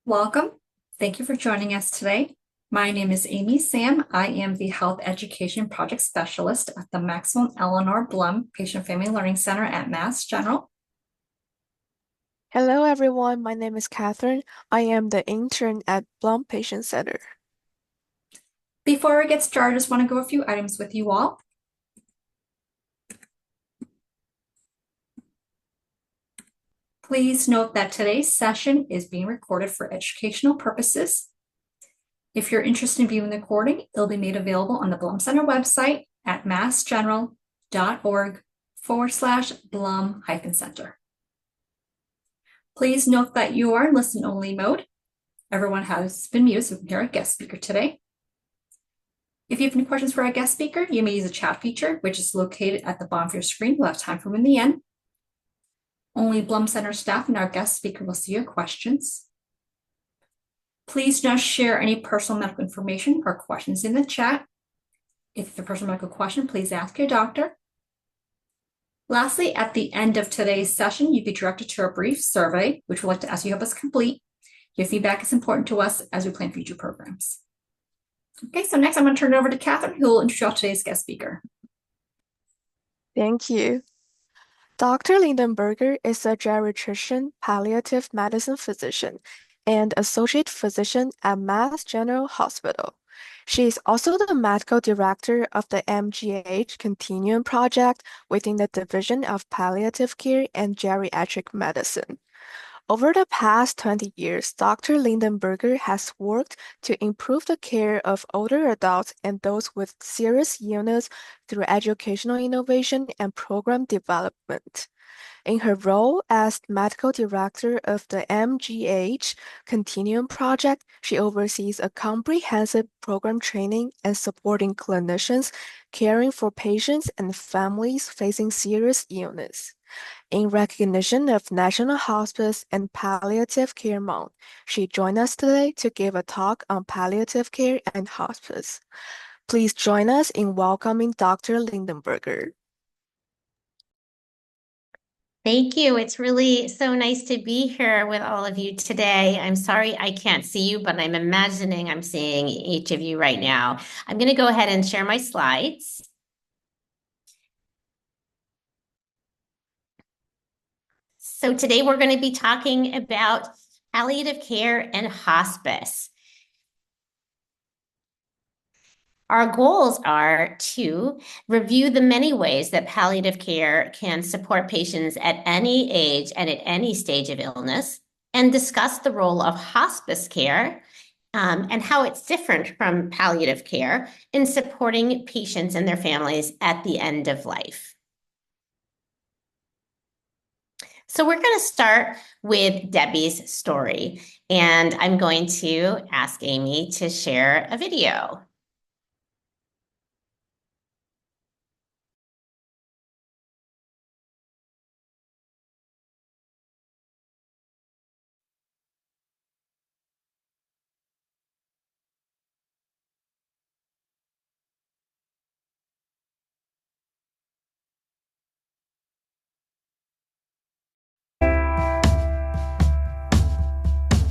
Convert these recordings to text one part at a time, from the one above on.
Welcome. Thank you for joining us today. My name is Amy Sam. I am the Health Education Project Specialist at the Maxwell Eleanor Blum Patient Family Learning Center at Mass General. Hello, everyone. My name is Catherine. I am the intern at Blum Patient Center. Before we get started, I just want to go a few items with you all. Please note that today's session is being recorded for educational purposes. If you're interested in viewing the recording, it'll be made available on the Blum Center website at massgeneral.org/Blum-Center. Please note that you are in listen-only mode. Everyone has been muted, so we can hear our guest speaker today. If you have any questions for our guest speaker, you may use the chat feature, which is located at the bottom of your screen. We'll have time for them in the end. Only Blum Center staff and our guest speaker will see your questions. Please do not share any personal medical information or questions in the chat. If you have a personal medical question, please ask your doctor. Lastly, at the end of today's session, you'll be directed to a brief survey, which we'd like to ask you to help us complete. Your feedback is important to us as we plan future programs. Okay, so next I'm going to turn it over to Catherine, who will introduce today's guest speaker. Thank you. Dr. Lindenberger is a geriatrician, palliative medicine physician, and associate physician at Mass General Hospital. She is also the medical director of the MGH Continuum Project within the Division of Palliative Care and Geriatric Medicine. Over the past 20 years, Dr. Lindenberger has worked to improve the care of older adults and those with serious illness through educational innovation and program development. In her role as medical director of the MGH Continuum Project, she oversees a comprehensive program training and supporting clinicians caring for patients and families facing serious illness. In recognition of National Hospice and Palliative Care Month, she joined us today to give a talk on palliative care and hospice. Please join us in welcoming Dr. Lindenberger. Thank you. It's really so nice to be here with all of you today. I'm sorry I can't see you, but I'm imagining I'm seeing each of you right now. I'm going to go ahead and share my slides. So today we're going to be talking about palliative care and hospice. Our goals are to review the many ways that palliative care can support patients at any age and at any stage of illness, and discuss the role of hospice care and how it's different from palliative care in supporting patients and their families at the end of life. So we're going to start with Debbie's story, and I'm going to ask Amy to share a video.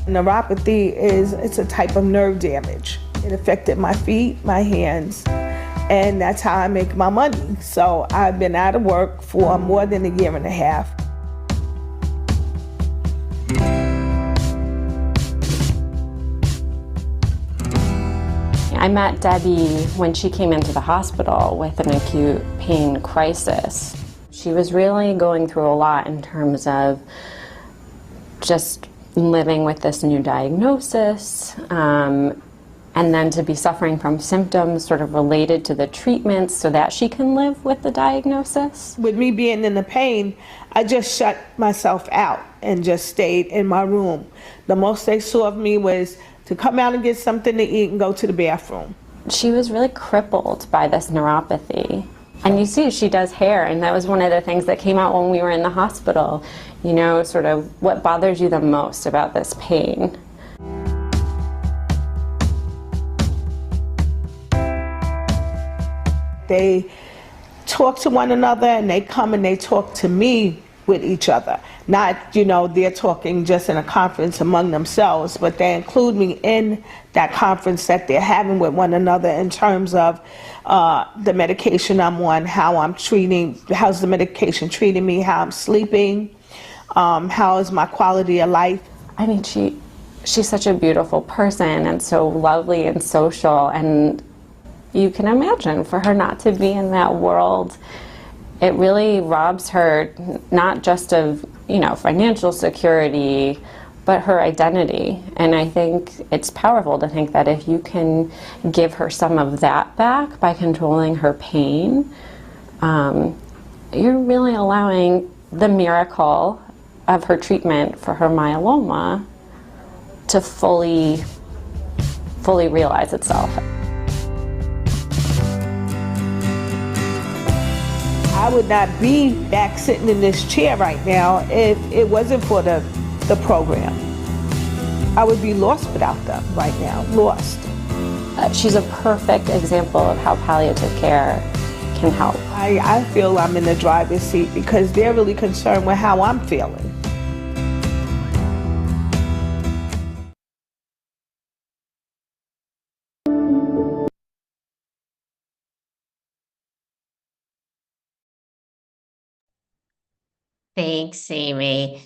Neuropathy it's a type of nerve damage. It affected my feet, my hands, and that's how I make my money. So I've been out of work for more than a year and a half. I met Debbie when she came into the hospital with an acute pain crisis. She was really going through a lot in terms of just living with this new diagnosis, and then to be suffering from symptoms sort of related to the treatments so that she can live with the diagnosis. With me being in the pain, I just shut myself out and just stayed in my room. The most they saw of me was to come out and get something to eat and go to the bathroom. She was really crippled by this neuropathy. And you see, she does hair, and that was one of the things that came out when we were in the hospital. You know, sort of what bothers you the most about this pain. They talk to one another, and they come and they talk to me with each other. Not, they're talking just in a conference among themselves, but they include me in that conference that they're having with one another in terms of the medication I'm on, how's the medication treating me, how I'm sleeping, how is my quality of life. I mean, she's such a beautiful person and so lovely and social, and you can imagine for her not to be in that world, it really robs her not just of, financial security, but her identity. And I think it's powerful to think that if you can give her some of that back by controlling her pain, you're really allowing the miracle of her treatment for her myeloma to fully realize itself. I would not be back sitting in this chair right now if it wasn't for the program. I would be lost without them right now, lost. She's a perfect example of how palliative care can help. I feel I'm in the driver's seat because they're really concerned with how I'm feeling. Thanks, Amy.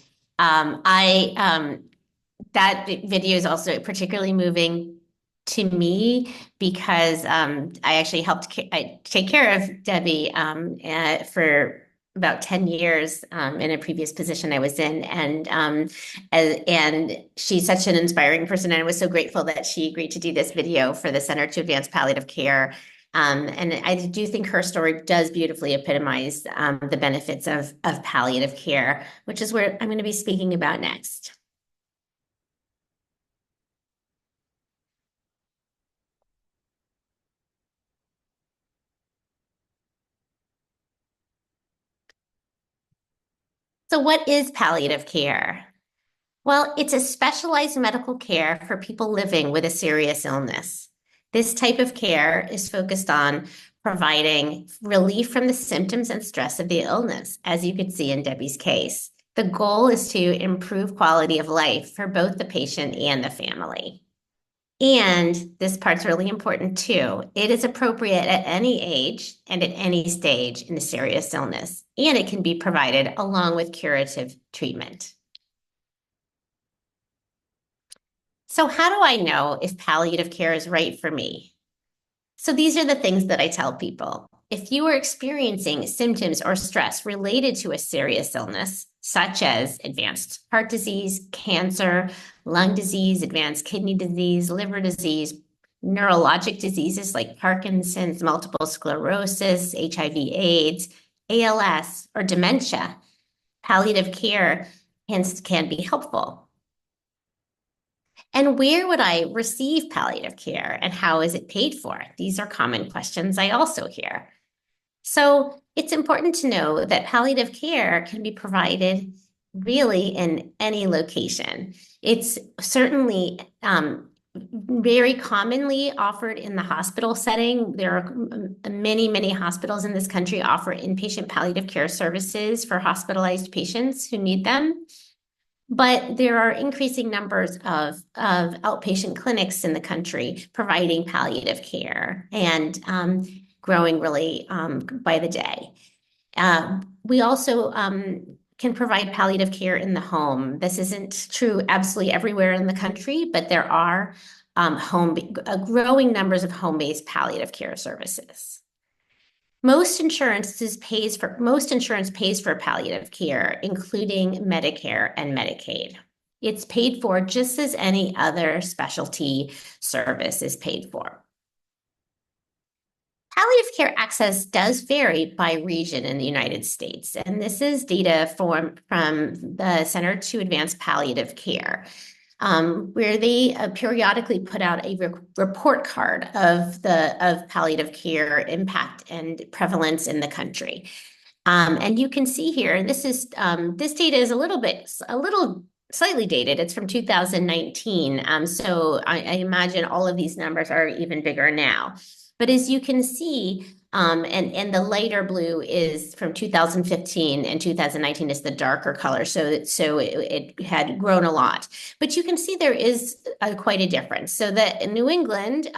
That video is also particularly moving to me because I actually helped take care of Debbie for about 10 years in a previous position I was in, and she's such an inspiring person, and I was so grateful that she agreed to do this video for the Center to Advance Palliative Care. And I do think her story does beautifully epitomize the benefits of palliative care, which is where I'm going to be speaking about next. So what is palliative care? Well, it's a specialized medical care for people living with a serious illness. This type of care is focused on providing relief from the symptoms and stress of the illness, as you could see in Debbie's case. The goal is to improve quality of life for both the patient and the family. And this part's really important too. It is appropriate at any age and at any stage in a serious illness, and it can be provided along with curative treatment. So how do I know if palliative care is right for me? So these are the things that I tell people. If you are experiencing symptoms or stress related to a serious illness, such as advanced heart disease, cancer, lung disease, advanced kidney disease, liver disease, neurologic diseases like Parkinson's, multiple sclerosis, HIV/AIDS, ALS, or dementia, palliative care can be helpful. And where would I receive palliative care, and how is it paid for? These are common questions I also hear. So it's important to know that palliative care can be provided really in any location. It's certainly very commonly offered in the hospital setting. There are many, many hospitals in this country offer inpatient palliative care services for hospitalized patients who need them. But there are increasing numbers of outpatient clinics in the country providing palliative care, and growing really by the day. We also can provide palliative care in the home. This isn't true absolutely everywhere in the country, but there are growing numbers of home-based palliative care services. Most insurance pays for palliative care, including Medicare and Medicaid. It's paid for just as any other specialty service is paid for. Palliative care access does vary by region in the United States, and this is data from the Center to Advance Palliative Care, where they periodically put out a report card of palliative care impact and prevalence in the country. And you can see here, this data is a little slightly dated. It's from 2019. So I imagine all of these numbers are even bigger now. But as you can see, And the lighter blue is from 2015, and 2019 is the darker color. So it had grown a lot. But you can see there is quite a difference. So that in New England,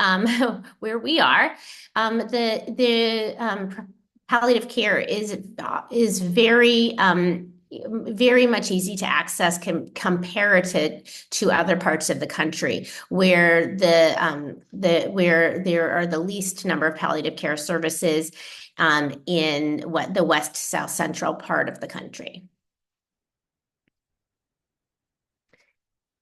where we are, the palliative care is very much easy to access comparative to other parts of the country where where there are the least number of palliative care services in the west south central part of the country.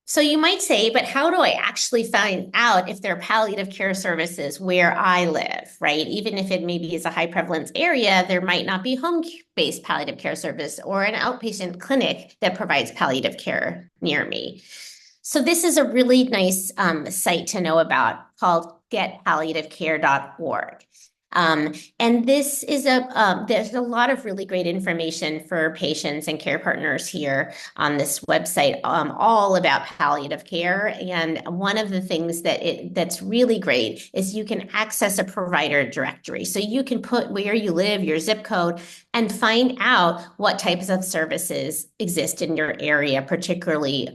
So you might say, but how do I actually find out if there are palliative care services where I live, right? Even if it maybe is a high prevalence area, there might not be home-based palliative care service or an outpatient clinic that provides palliative care near me. So this is a really nice site to know about called getpalliativecare.org. And this is there's a lot of really great information for patients and care partners here on this website, all about palliative care. And one of the things that's really great is you can access a provider directory. So you can put where you live, your zip code, and find out what types of services exist in your area, particularly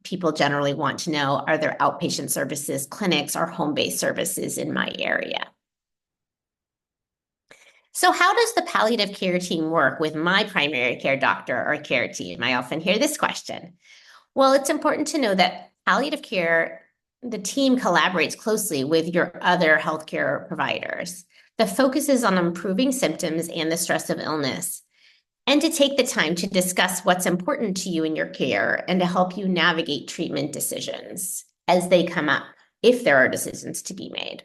people generally want to know, are there outpatient services, clinics, or home-based services in my area? So how does the palliative care team work with my primary care doctor or care team? I often hear this question. Well, it's important to know that palliative care, the team collaborates closely with your other healthcare providers. The focus is on improving symptoms and the stress of illness, and to take the time to discuss what's important to you in your care and to help you navigate treatment decisions as they come up, if there are decisions to be made.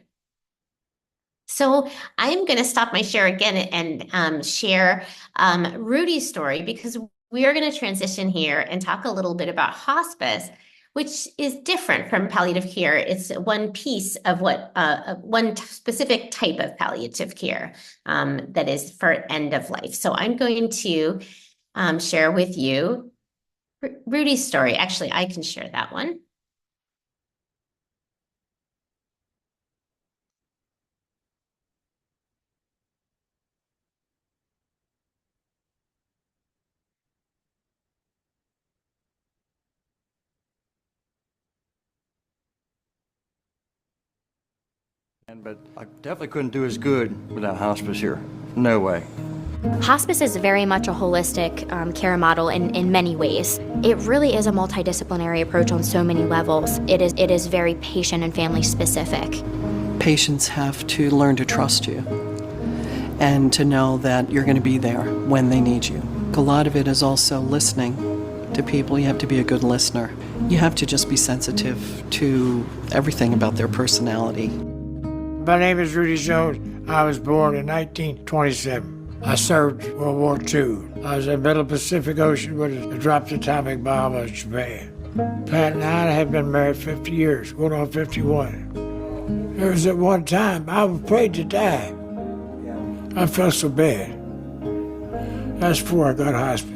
So I'm going to stop my share again and share Rudy's story, because we are going to transition here and talk a little bit about hospice, which is different from palliative care. It's one piece of one specific type of palliative care that is for end of life. So I'm going to share with you Rudy's story. Actually, I can share that one. But I definitely couldn't do as good without hospice here. No way. Hospice is very much a holistic care model in many ways. It really is a multidisciplinary approach on so many levels. It is very patient and family specific. Patients have to learn to trust you and to know that you're going to be there when they need you. A lot of it is also listening to people. You have to be a good listener. You have to just be sensitive to everything about their personality. My name is Rudy Jones. I was born in 1927. I served World War II. I was in the middle of the Pacific Ocean when it dropped the atomic bomb on Japan. Pat and I had been married 50 years, going on 51. There was at one time I was afraid to die. I felt so bad. That's before I got hospice.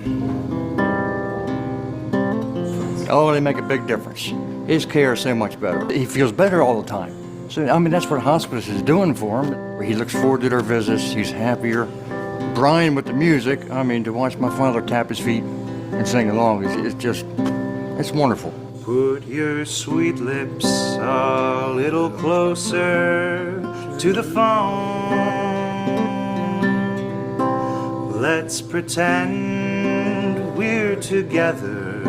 Oh, they make a big difference. His care is so much better. He feels better all the time. So, I mean, that's what hospice is doing for him. He looks forward to their visits. He's happier. Brian with the music, I mean, to watch my father tap his feet and sing along, it's wonderful. Put your sweet lips a little closer to the phone. Let's pretend we're together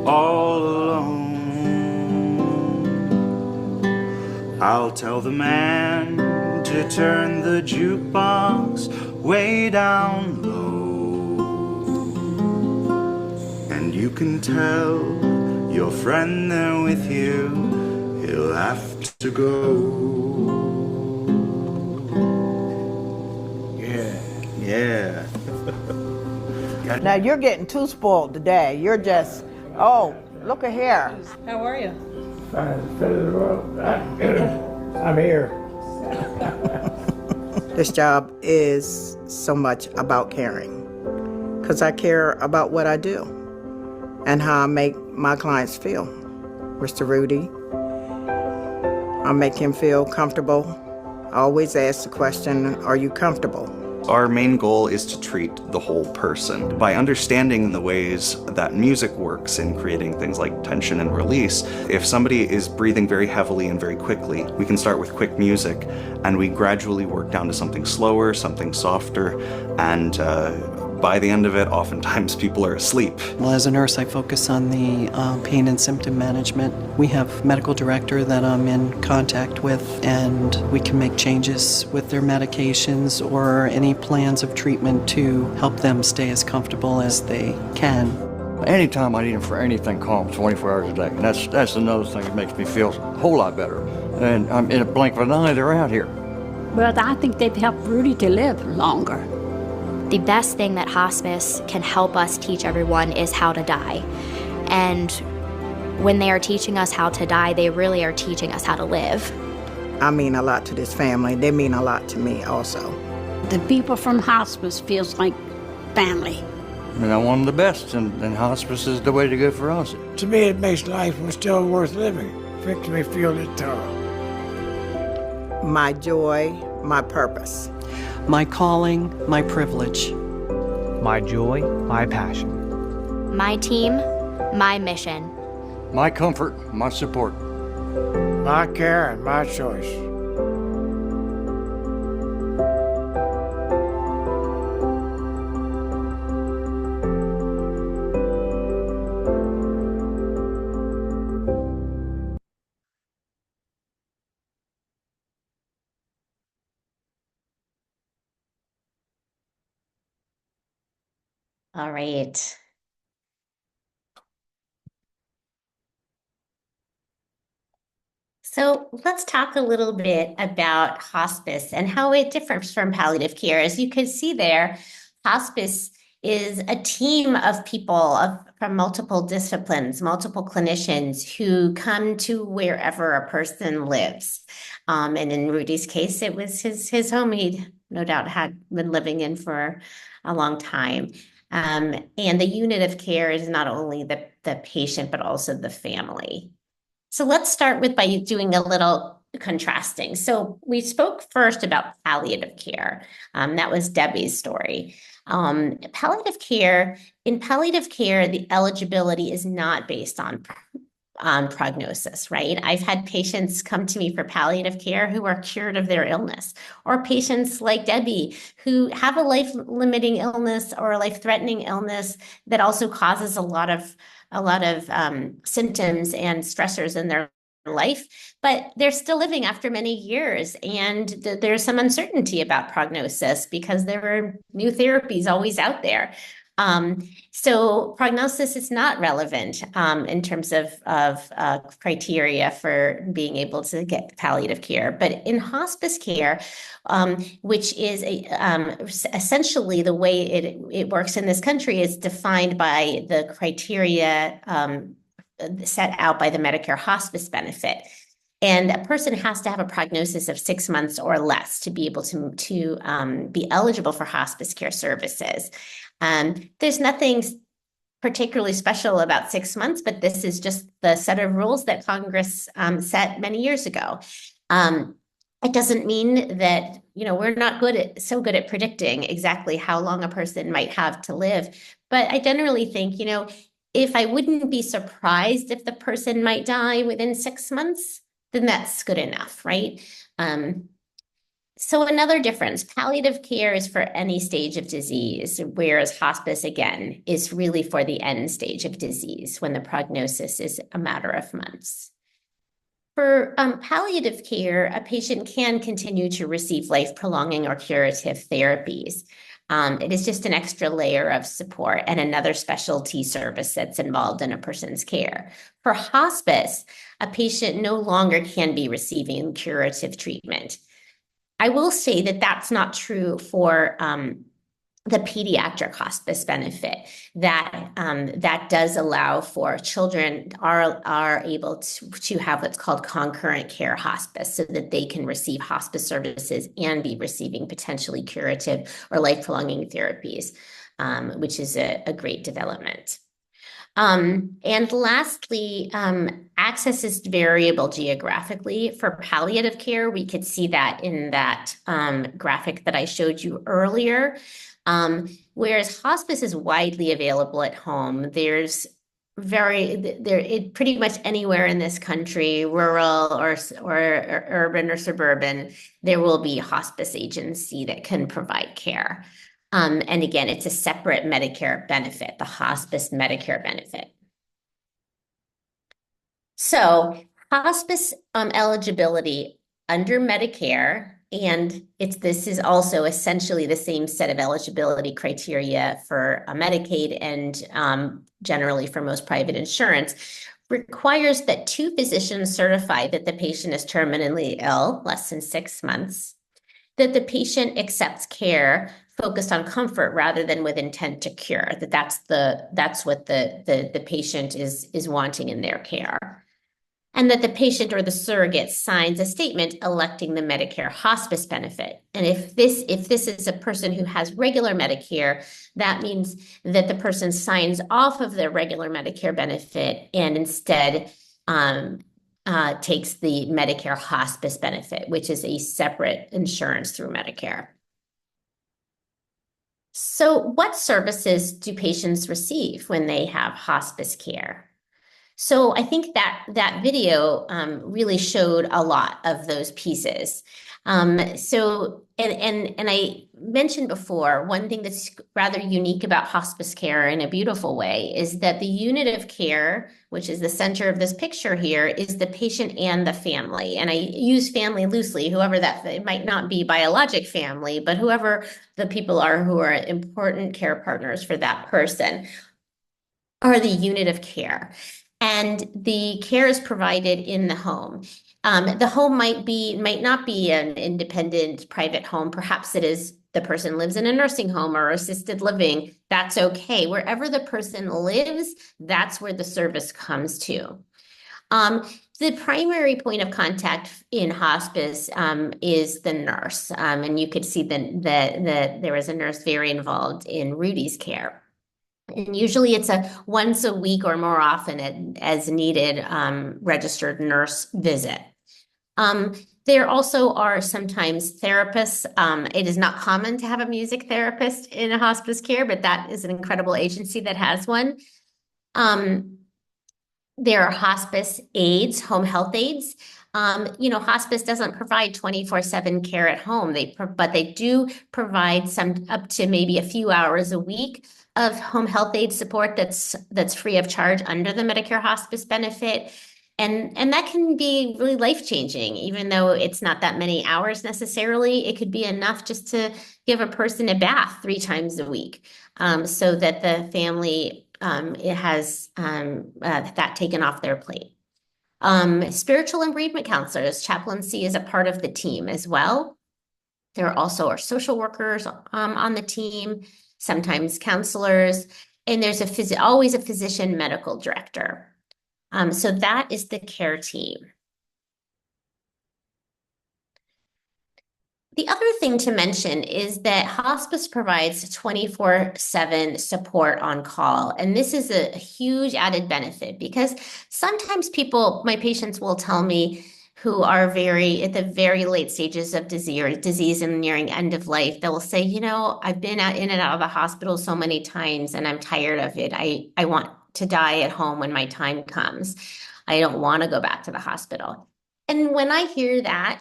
all alone. I'll tell the man to turn the jukebox way down low, and you can tell your friend there with you, he'll have to go. Yeah. Now you're getting too spoiled today. You're just, oh, look at here. How are you? I'm here. This job is so much about caring, because I care about what I do and how I make my clients feel. Mr. Rudy, I make him feel comfortable I always ask the question, are you comfortable? Our main goal is to treat the whole person. By understanding the ways that music works in creating things like tension and release, if somebody is breathing very heavily and very quickly, we can start with quick music and we gradually work down to something slower, something softer, and by the end of it, oftentimes people are asleep. Well, as a nurse, I focus on the pain and symptom management. We have a medical director that I'm in contact with, and we can make changes with their medications or any plans of treatment to help them stay as comfortable as they can. Anytime I need them for anything, call them 24 hours a day. And that's another thing that makes me feel a whole lot better. And I'm in a blink of an eye, they're out here. Well, I think they've helped Rudy to live longer. The best thing that hospice can help us teach everyone is how to die. And when they are teaching us how to die, they really are teaching us how to live. I mean a lot to this family. They mean a lot to me also. The people from hospice feels like family. I mean, I want them the best, and hospice is the way to go for us. To me, it makes life still worth living. It makes me feel it. My joy, my purpose. My calling, my privilege. My joy, my passion. My team, my mission. My comfort, my support. My care and my choice. All right. So let's talk a little bit about hospice and how it differs from palliative care. As you can see there, hospice is a team of people from multiple disciplines, multiple clinicians who come to wherever a person lives. And in Rudy's case, it was his home he'd no doubt had been living in for a long time. And the unit of care is not only the patient, but also the family. So let's start by doing a little contrasting. So we spoke first about palliative care. That was Debbie's story. Palliative care, the eligibility is not based on prognosis, right? I've had patients come to me for palliative care who are cured of their illness, or patients like Debbie who have a life-limiting illness or a life-threatening illness that also causes a lot of symptoms and stressors in their life, but they're still living after many years. And there's some uncertainty about prognosis because there are new therapies always out there. So prognosis is not relevant in terms of criteria for being able to get palliative care. But in hospice care, which is essentially the way it works in this country, is defined by the criteria set out by the Medicare hospice benefit. And a person has to have a prognosis of 6 months or less to be able to be eligible for hospice care services. There's nothing particularly special about 6 months, but this is just the set of rules that Congress set many years ago. It doesn't mean that, we're not so good at predicting exactly how long a person might have to live. But I generally think, if I wouldn't be surprised if the person might die within 6 months, then that's good enough, right? So another difference, palliative care is for any stage of disease, whereas hospice, again, is really for the end stage of disease when the prognosis is a matter of months. For palliative care, a patient can continue to receive life-prolonging or curative therapies. It is just an extra layer of support and another specialty service that's involved in a person's care. For hospice, a patient no longer can be receiving curative treatment. I will say that that's not true for the pediatric hospice benefit. That does allow for children are able to have what's called concurrent care hospice, so that they can receive hospice services and be receiving potentially curative or life-prolonging therapies, which is a great development. And lastly, access is variable geographically. For palliative care, we could see that in that graphic that I showed you earlier. Whereas hospice is widely available at home. There's pretty much anywhere in this country, rural or urban or suburban, there will be a hospice agency that can provide care. And again, it's a separate Medicare benefit, the hospice Medicare benefit. So hospice eligibility under Medicare, and this is also essentially the same set of eligibility criteria for Medicaid and generally for most private insurance, requires that 2 physicians certify that the patient is terminally ill, less than 6 months, that the patient accepts care focused on comfort rather than with intent to cure, that's what the patient is wanting in their care. And that the patient or the surrogate signs a statement electing the Medicare hospice benefit. And if this is a person who has regular Medicare, that means that the person signs off of their regular Medicare benefit and instead takes the Medicare hospice benefit, which is a separate insurance through Medicare. So what services do patients receive when they have hospice care? So I think that video really showed a lot of those pieces. So I mentioned before, one thing that's rather unique about hospice care in a beautiful way is that the unit of care, which is the center of this picture here, is the patient and the family. And I use family loosely, whoever it might not be biologic family, but whoever the people are who are important care partners for that person are the unit of care. And the care is provided in the home. The home might not be an independent private home. Perhaps it is the person lives in a nursing home or assisted living. That's okay. Wherever the person lives, that's where the service comes to. The primary point of contact in hospice is the nurse. And you could see that there was a nurse very involved in Rudy's care. And usually it's a once a week or more often as needed registered nurse visit. There also are sometimes therapists. It is not common to have a music therapist in a hospice care, but that is an incredible agency that has one. There are hospice aides, home health aides. Hospice doesn't provide 24/7 care at home, but they do provide some up to maybe a few hours a week of home health aid support that's free of charge under the Medicare hospice benefit. And that can be really life-changing, even though it's not that many hours necessarily. It could be enough just to give a person a bath 3 times a week, so that the family has that taken off their plate. Spiritual and bereavement counselors, chaplaincy is a part of the team as well. There are also our social workers on the team, sometimes counselors, and there's always a physician medical director. So that is the care team. The other thing to mention is that hospice provides 24/7 support on call. And this is a huge added benefit because sometimes my patients will tell me who are at the very late stages of disease and nearing end of life, they will say, I've been in and out of the hospital so many times and I'm tired of it. I want to die at home when my time comes. I don't want to go back to the hospital. And when I hear that,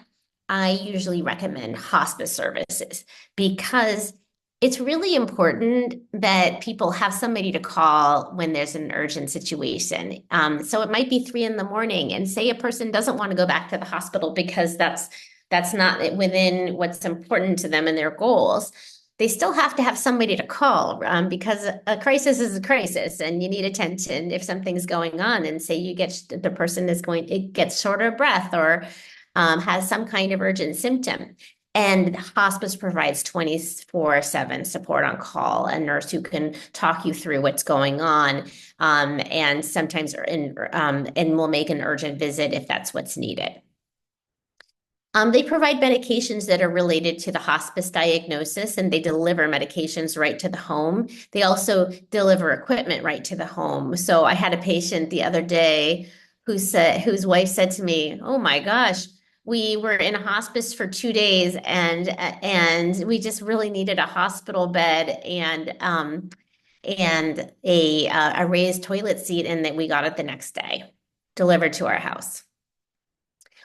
I usually recommend hospice services because it's really important that people have somebody to call when there's an urgent situation. So it might be 3 a.m. and say a person doesn't want to go back to the hospital because that's not within what's important to them and their goals. They still have to have somebody to call because a crisis is a crisis and you need attention if something's going on. And say the person gets short of breath or has some kind of urgent symptom. And hospice provides 24/7 support on call, a nurse who can talk you through what's going on, and sometimes and will make an urgent visit if that's what's needed. They provide medications that are related to the hospice diagnosis, and they deliver medications right to the home. They also deliver equipment right to the home. So I had a patient the other day whose wife said to me, "Oh my gosh, we were in a hospice for 2 days and we just really needed a hospital bed and a raised toilet seat, and that we got it the next day, delivered to our house."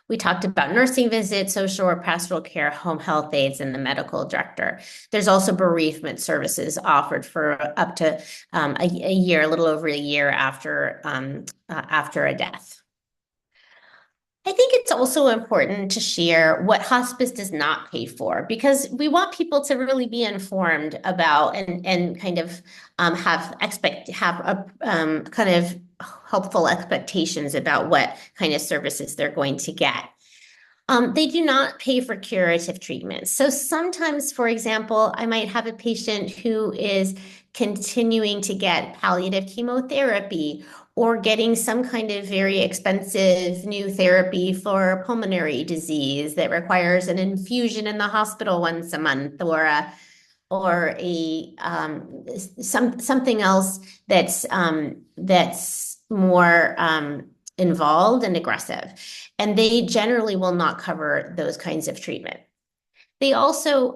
We talked about nursing visits, social or pastoral care, home health aides, and the medical director. There's also bereavement services offered for up to a year, a little over a year after a death. I think it's also important to share what hospice does not pay for, because we want people to really be informed about and kind of have kind of helpful expectations about what kind of services they're going to get. They do not pay for curative treatments. So sometimes, for example, I might have a patient who is continuing to get palliative chemotherapy or getting some kind of very expensive new therapy for pulmonary disease that requires an infusion in the hospital once a month, or something else that's more involved and aggressive. And they generally will not cover those kinds of treatment. They also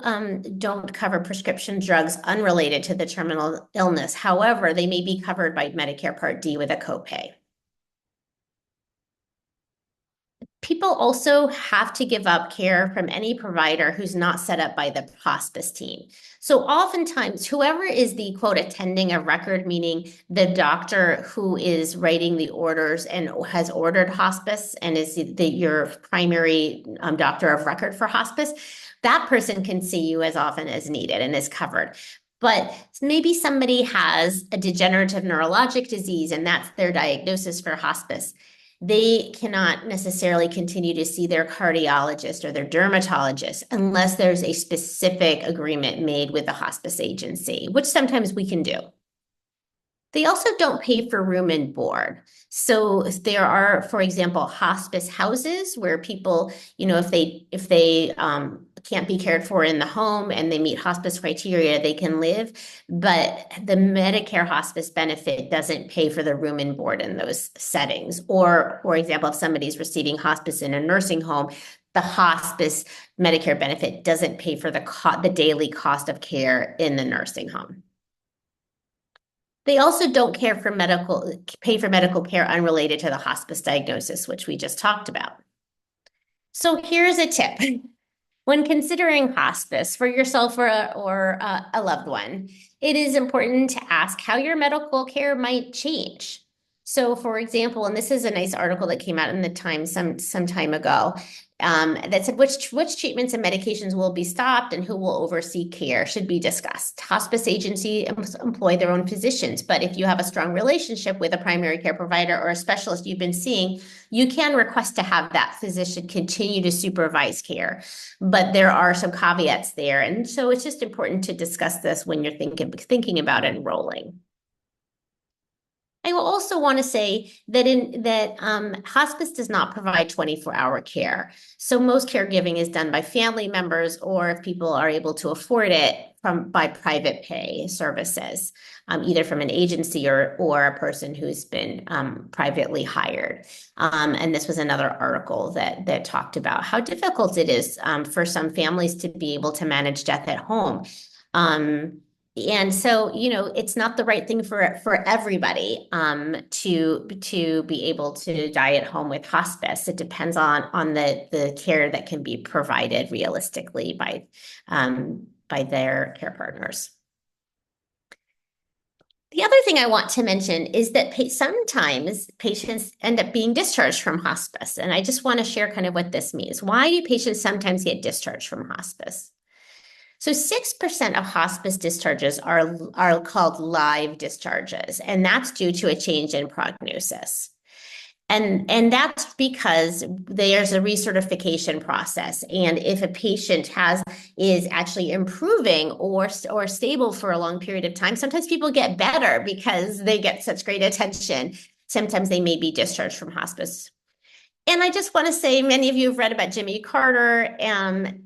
don't cover prescription drugs unrelated to the terminal illness. However, they may be covered by Medicare Part D with a copay. People also have to give up care from any provider who's not set up by the hospice team. So oftentimes, whoever is the quote attending of record, meaning the doctor who is writing the orders and has ordered hospice and is your primary doctor of record for hospice, that person can see you as often as needed and is covered. But maybe somebody has a degenerative neurologic disease and that's their diagnosis for hospice. They cannot necessarily continue to see their cardiologist or their dermatologist unless there's a specific agreement made with the hospice agency, which sometimes we can do. They also don't pay for room and board. So there are, for example, hospice houses where people, if they can't be cared for in the home and they meet hospice criteria, they can live. But the Medicare hospice benefit doesn't pay for the room and board in those settings. Or, for example, if somebody's receiving hospice in a nursing home, the hospice Medicare benefit doesn't pay for the daily cost of care in the nursing home. They also don't pay for medical care unrelated to the hospice diagnosis, which we just talked about. So here's a tip. When considering hospice for yourself or a loved one, it is important to ask how your medical care might change. So, for example, and this is a nice article that came out in the Times some time ago, that said which treatments and medications will be stopped and who will oversee care should be discussed. Hospice agencies employ their own physicians, but if you have a strong relationship with a primary care provider or a specialist you've been seeing, you can request to have that physician continue to supervise care. But there are some caveats there, and so it's just important to discuss this when you're thinking about enrolling. I will also want to say that hospice does not provide 24-hour care. So most caregiving is done by family members, or if people are able to afford it, by private pay services, either from an agency or a person who's been privately hired. And this was another article that talked about how difficult it is for some families to be able to manage death at home. And so, it's not the right thing for everybody to be able to die at home with hospice. It depends on the care that can be provided realistically by their care partners. The other thing I want to mention is that sometimes patients end up being discharged from hospice. And I just want to share kind of what this means. Why do patients sometimes get discharged from hospice? So 6% of hospice discharges are called live discharges, and that's due to a change in prognosis. And that's because there's a recertification process. And if a patient is actually improving or stable for a long period of time, sometimes people get better because they get such great attention. Sometimes they may be discharged from hospice. And I just want to say, many of you have read about Jimmy Carter and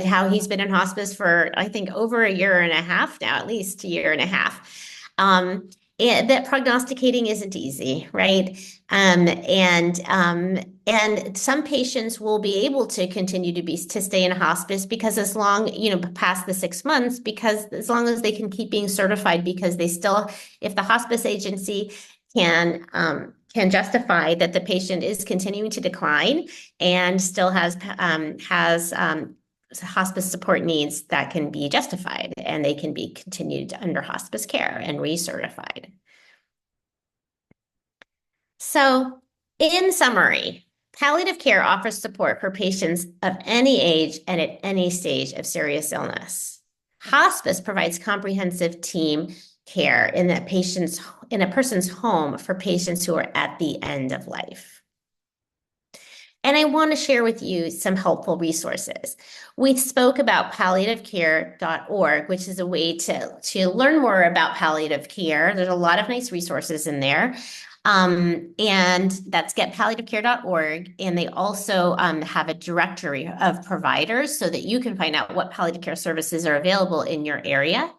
how he's been in hospice for, I think, over a year and a half now, at least a year and a half. that prognosticating isn't easy, right? And some patients will be able to continue to stay in hospice because as long, past the 6 months, because as long as they can keep being certified, because they still, if the hospice agency can justify that the patient is continuing to decline and still has hospice support needs, that can be justified and they can be continued under hospice care and recertified. So, in summary, palliative care offers support for patients of any age and at any stage of serious illness. Hospice provides comprehensive team care in a person's home for patients who are at the end of life. And I want to share with you some helpful resources. We spoke about palliativecare.org, which is a way to learn more about palliative care. There's a lot of nice resources in there. And that's getpalliativecare.org. And they also have a directory of providers so that you can find out what palliative care services are available in your area.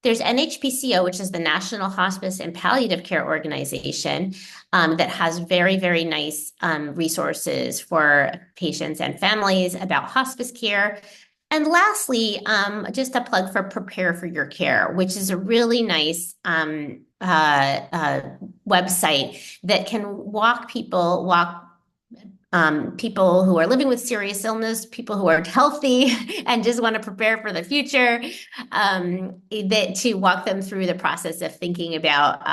There's NHPCO, which is the National Hospice and Palliative Care Organization, that has very, very nice resources for patients and families about hospice care. And lastly, just a plug for Prepare for Your Care, which is a really nice website that can walk people who are living with serious illness, people who are healthy and just want to prepare for the future, to walk them through the process of thinking about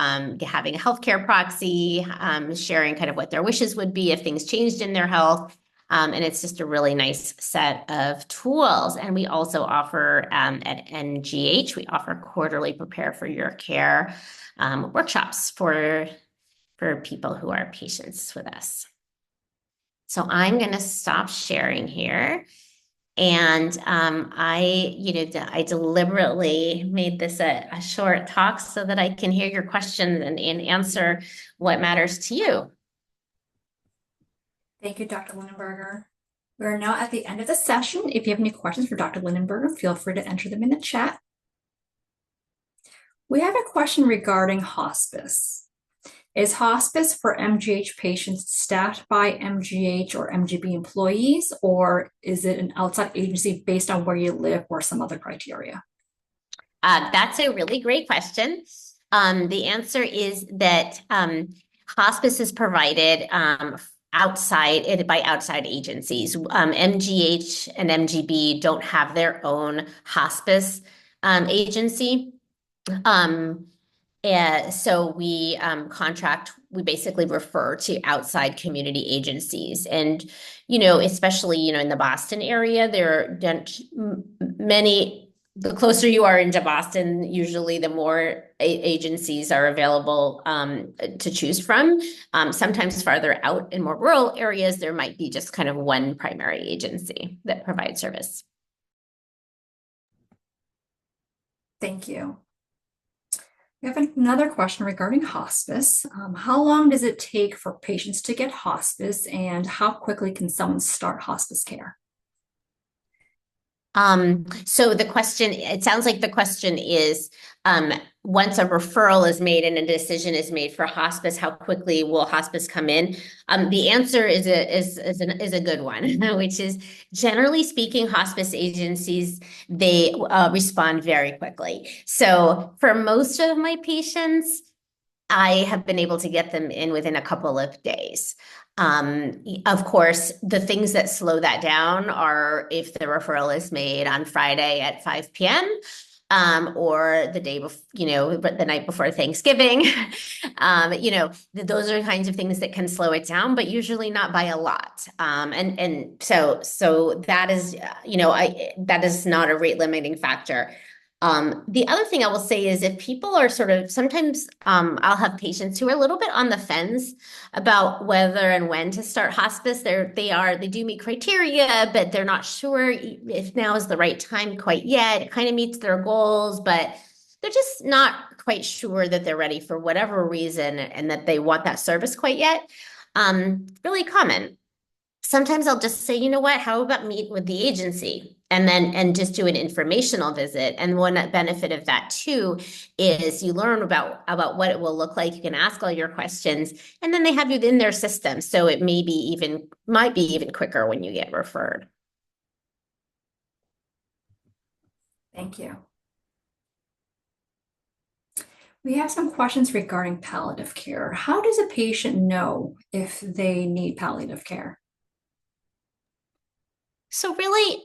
having a healthcare proxy, sharing kind of what their wishes would be if things changed in their health. And it's just a really nice set of tools. And we also offer at NGH, we offer quarterly Prepare for Your Care workshops for people who are patients with us. So I'm going to stop sharing here. And I deliberately made this a short talk so that I can hear your questions and answer what matters to you. Thank you, Dr. Lindenberger. We're now at the end of the session. If you have any questions for Dr. Lindenberger, feel free to enter them in the chat. We have a question regarding hospice. Is hospice for MGH patients staffed by MGH or MGB employees, or is it an outside agency based on where you live or some other criteria? That's a really great question. The answer is that hospice is provided by outside agencies. MGH and MGB don't have their own hospice agency. So we we basically refer to outside community agencies. And, especially, in the Boston area, there are many, the closer you are into Boston, usually the more agencies are available to choose from. Sometimes farther out in more rural areas, there might be just kind of one primary agency that provides service. Thank you. We have another question regarding hospice. How long does it take for patients to get hospice, and how quickly can someone start hospice care? So it sounds like the question is, once a referral is made and a decision is made for hospice, how quickly will hospice come in? The answer is a good one, which is, generally speaking, hospice agencies, they respond very quickly. So for most of my patients, I have been able to get them in within a couple of days. Of course, the things that slow that down are if the referral is made on Friday at 5 p.m. Or the day before, the night before Thanksgiving. Those are kinds of things that can slow it down, but usually not by a lot. And so that is, that is not a rate limiting factor. The other thing I will say is, if people are sometimes I'll have patients who are a little bit on the fence about whether and when to start hospice. They do meet criteria, but they're not sure if now is the right time quite yet. It kind of meets their goals, but they're just not quite sure that they're ready for whatever reason and that they want that service quite yet. Really common. Sometimes I'll just say, how about meet with the agency? and just do an informational visit. And one benefit of that too is you learn about what it will look like. You can ask all your questions, and then they have you in their system. So it might be even quicker when you get referred. Thank you. We have some questions regarding palliative care. How does a patient know if they need palliative care? So really,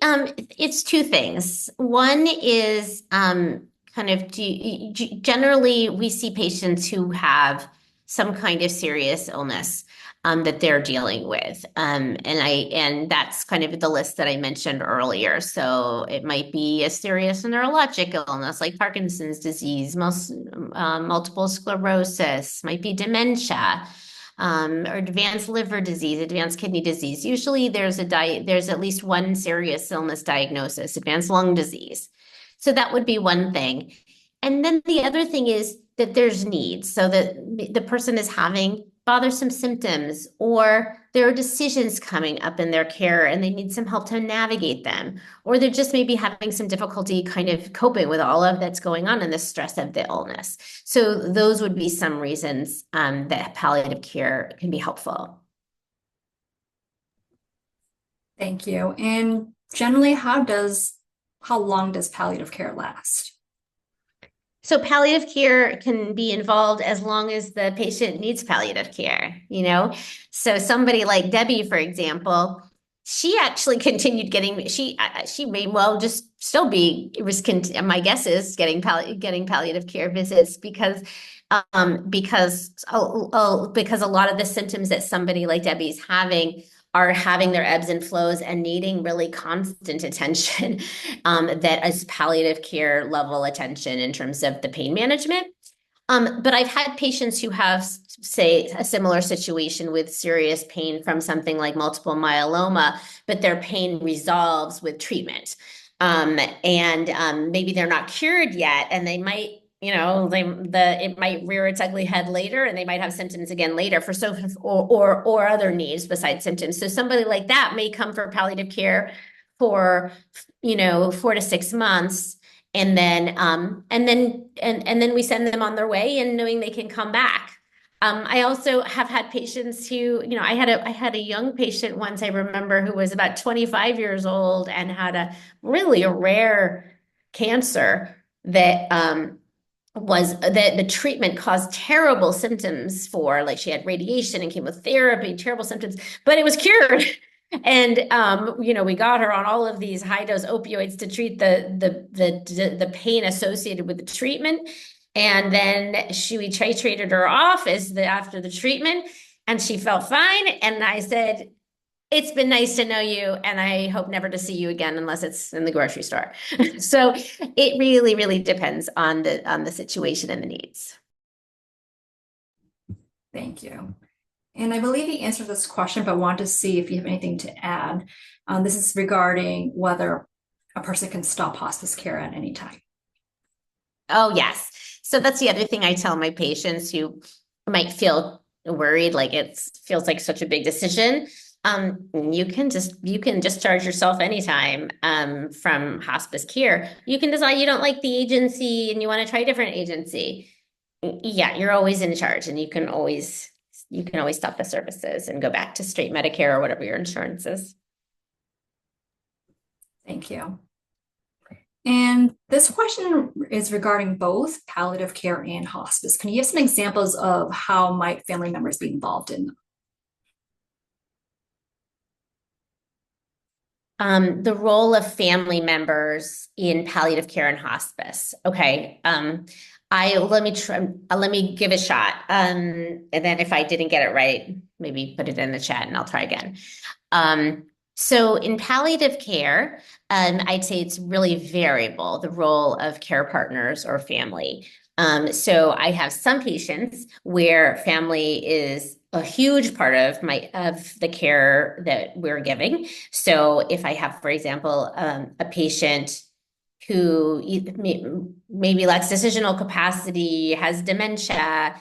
it's two things. One is generally we see patients who have some kind of serious illness that they're dealing with. And that's kind of the list that I mentioned earlier. So it might be a serious neurologic illness like Parkinson's disease, multiple sclerosis, might be dementia. Or advanced liver disease, advanced kidney disease. Usually there's at least one serious illness diagnosis, advanced lung disease. So that would be one thing. And then the other thing is that there's needs. So that the person is having bothersome symptoms, or there are decisions coming up in their care and they need some help to navigate them, or they're just maybe having some difficulty kind of coping with all of that's going on and the stress of the illness. So those would be some reasons that palliative care can be helpful. Thank you. And generally, how long does palliative care last? So palliative care can be involved as long as the patient needs palliative care, you know? So somebody like Debbie, for example, she actually continued getting, she may well just still be, my guess is getting palliative care visits because a lot of the symptoms that somebody like Debbie's having are having their ebbs and flows and needing really constant attention that is palliative care level attention in terms of the pain management. But I've had patients who have, say, a similar situation with serious pain from something like multiple myeloma, but their pain resolves with treatment. Maybe they're not cured yet, and they might, it might rear its ugly head later, and they might have symptoms again later or other needs besides symptoms. So somebody like that may come for palliative care for 4 to 6 months, and then we send them on their way, and knowing they can come back. I also have had patients who, I had a young patient once, I remember, who was about 25 years old and had a really rare cancer that the treatment caused terrible symptoms for, like, she had radiation and chemotherapy, terrible symptoms, but it was cured. And we got her on all of these high dose opioids to treat the pain associated with the treatment. And then we titrated her off after the treatment, and she felt fine. And I said, "It's been nice to know you, and I hope never to see you again unless it's in the grocery store." So it really, really depends on the situation and the needs. Thank you. And I believe you answered this question, but want to see if you have anything to add. This is regarding whether a person can stop hospice care at any time. Oh, yes. So that's the other thing I tell my patients who might feel worried, like it feels like such a big decision. You can discharge yourself anytime from hospice care. You can decide you don't like the agency and you want to try a different agency. Yeah, you're always in charge, and you can always stop the services and go back to straight Medicare or whatever your insurance is. Thank you. And this question is regarding both palliative care and hospice. Can you give some examples of how might family members be involved in them? The role of family members in palliative care and hospice. Okay. Let me give a shot. And then if I didn't get it right, maybe put it in the chat and I'll try again. So in palliative care, I'd say it's really variable, the role of care partners or family. So I have some patients where family is a huge part of the care that we're giving. So if I have, for example, a patient who maybe lacks decisional capacity, has dementia,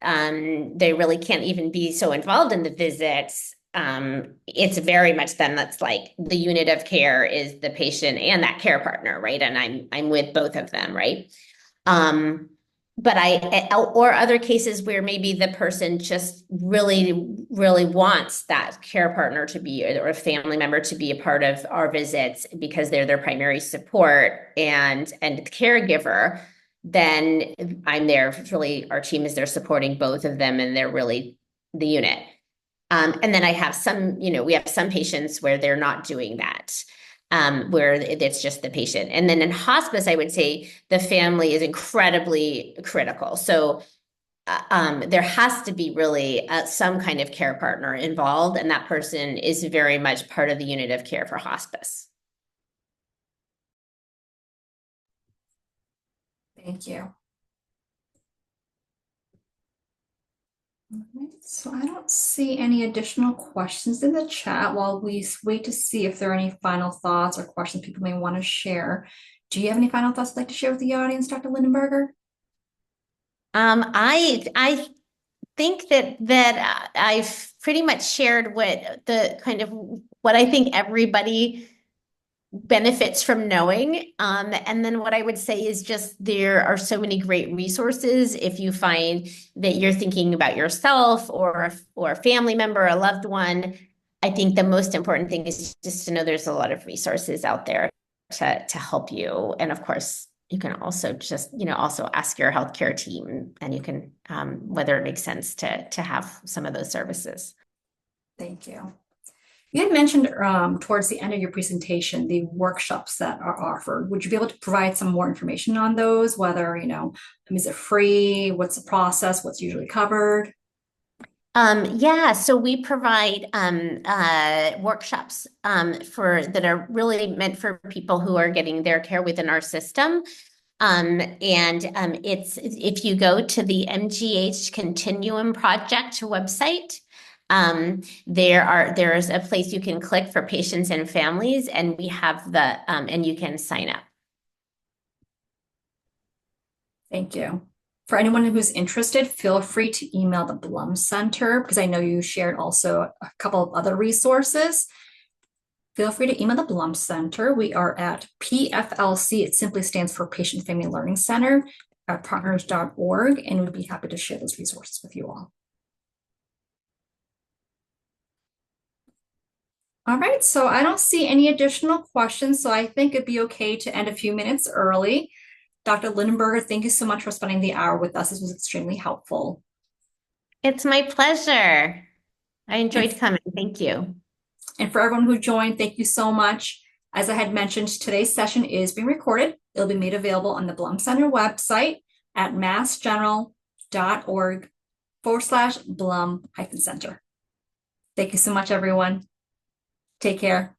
they really can't even be so involved in the visits. it's very much then that's like the unit of care is the patient and that care partner, right? And I'm with both of them, right? But or other cases where maybe the person just really, really wants that care partner to be, or a family member to be a part of our visits because they're their primary support and caregiver, then I'm there. Really, our team is there supporting both of them, and they're really the unit. And then I have some, we have some patients where they're not doing that, where it's just the patient. And then in hospice, I would say the family is incredibly critical. So there has to be really some kind of care partner involved, and that person is very much part of the unit of care for hospice. Thank you. So I don't see any additional questions in the chat while we wait to see if there are any final thoughts or questions people may want to share. Do you have any final thoughts you'd like to share with the audience, Dr. Lindenberger? I think that I've pretty much shared what I think everybody benefits from knowing. And then what I would say is just there are so many great resources. If you find that you're thinking about yourself or a family member, a loved one, I think the most important thing is just to know there's a lot of resources out there to help you. And of course, you can also just, also ask your healthcare team, and you can, whether it makes sense to have some of those services. Thank you. You had mentioned towards the end of your presentation, the workshops that are offered. Would you be able to provide some more information on those? Whether, is it free? What's the process? What's usually covered? Yeah, so we provide workshops that are really meant for people who are getting their care within our system. It's if you go to the MGH Continuum Project website, there is a place you can click for patients and families, and we have and you can sign up. Thank you. For anyone who's interested, feel free to email the Blum Center, because I know you shared also a couple of other resources. Feel free to email the Blum Center. We are at PFLC. It simply stands for Patient Family Learning Center at partners.org, and we'd be happy to share those resources with you all. All right, so I don't see any additional questions, so I think it'd be okay to end a few minutes early. Dr. Lindenberger, thank you so much for spending the hour with us. This was extremely helpful. It's my pleasure. I enjoyed coming. Thank you. And for everyone who joined, thank you so much. As I had mentioned, today's session is being recorded. It'll be made available on the Blum Center website at massgeneral.org/Blum-Center. Thank you so much, everyone. Take care.